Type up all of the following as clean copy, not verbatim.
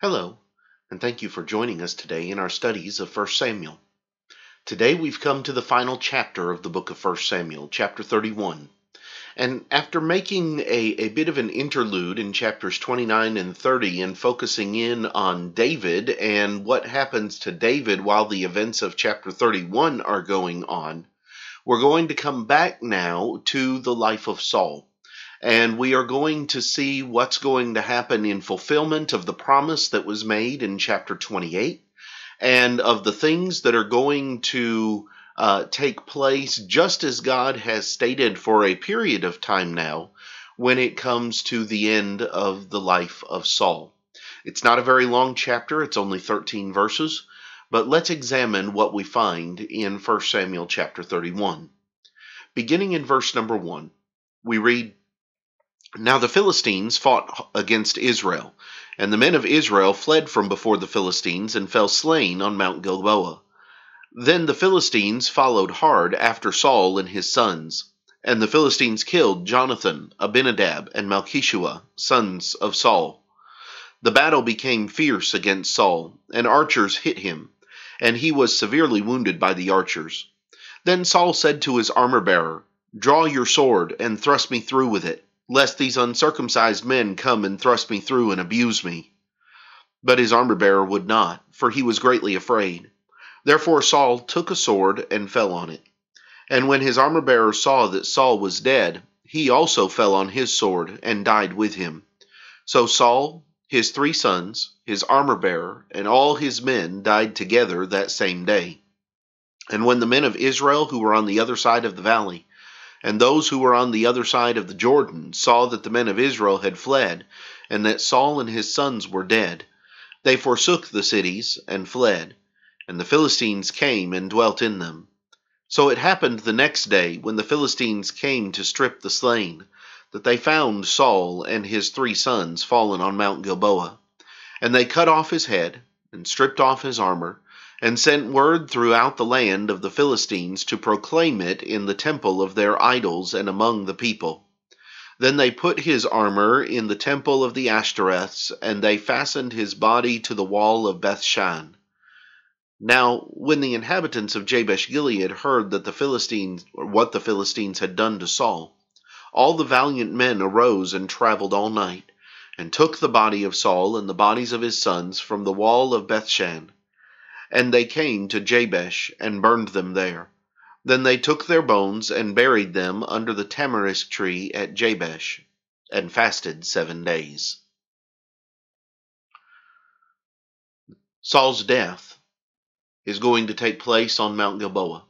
Hello, and thank you for joining us today in our studies of 1 Samuel. Today we've come to the final chapter of the book of 1 Samuel, chapter 31. And after making a bit of an interlude in chapters 29 and 30 and focusing in on David and what happens to David while the events of chapter 31 are going on, we're going to come back now to the life of Saul. And we are going to see what's going to happen in fulfillment of the promise that was made in chapter 28 and of the things that are going to take place just as God has stated for a period of time now when it comes to the end of the life of Saul. It's not a very long chapter, it's only 13 verses, but let's examine what we find in 1 Samuel chapter 31. Beginning in verse number 1, we read, "Now the Philistines fought against Israel, and the men of Israel fled from before the Philistines and fell slain on Mount Gilboa. Then the Philistines followed hard after Saul and his sons, and the Philistines killed Jonathan, Abinadab, and Malchishua, sons of Saul. The battle became fierce against Saul, and archers hit him, and he was severely wounded by the archers. Then Saul said to his armor-bearer, 'Draw your sword and thrust me through with it, lest these uncircumcised men come and thrust me through and abuse me.' But his armor-bearer would not, for he was greatly afraid. Therefore Saul took a sword and fell on it. And when his armor-bearer saw that Saul was dead, he also fell on his sword and died with him. So Saul, his 3 sons, his armor-bearer, and all his men died together that same day. And when the men of Israel who were on the other side of the valley, and those who were on the other side of the Jordan saw that the men of Israel had fled, and that Saul and his sons were dead, they forsook the cities and fled, and the Philistines came and dwelt in them. So it happened the next day, when the Philistines came to strip the slain, that they found Saul and his 3 sons fallen on Mount Gilboa. And they cut off his head, and stripped off his armor, and sent word throughout the land of the Philistines to proclaim it in the temple of their idols and among the people. Then they put his armor in the temple of the Ashtoreths, and they fastened his body to the wall of Bethshan. Now, when the inhabitants of Jabesh Gilead heard that what the Philistines had done to Saul, all the valiant men arose and traveled all night, and took the body of Saul and the bodies of his sons from the wall of Bethshan. And they came to Jabesh and burned them there. Then they took their bones and buried them under the tamarisk tree at Jabesh, and fasted 7 days. Saul's death is going to take place on Mount Gilboa.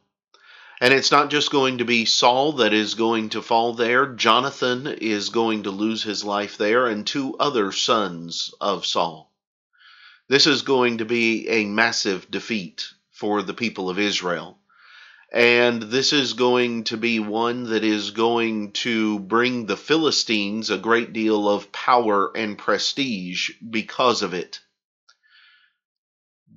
And it's not just going to be Saul that is going to fall there. Jonathan is going to lose his life there, and 2 other sons of Saul. This is going to be a massive defeat for the people of Israel. And this is going to be one that is going to bring the Philistines a great deal of power and prestige because of it.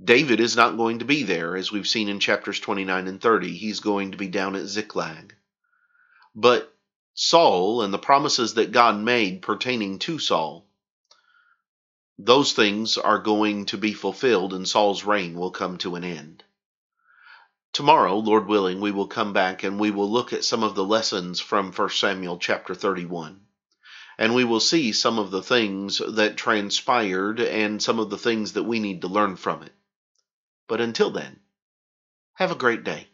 David is not going to be there, as we've seen in chapters 29 and 30. He's going to be down at Ziklag. But Saul and the promises that God made pertaining to Saul, those things are going to be fulfilled, and Saul's reign will come to an end. Tomorrow, Lord willing, we will come back and we will look at some of the lessons from 1 Samuel chapter 31. And we will see some of the things that transpired and some of the things that we need to learn from it. But until then, have a great day.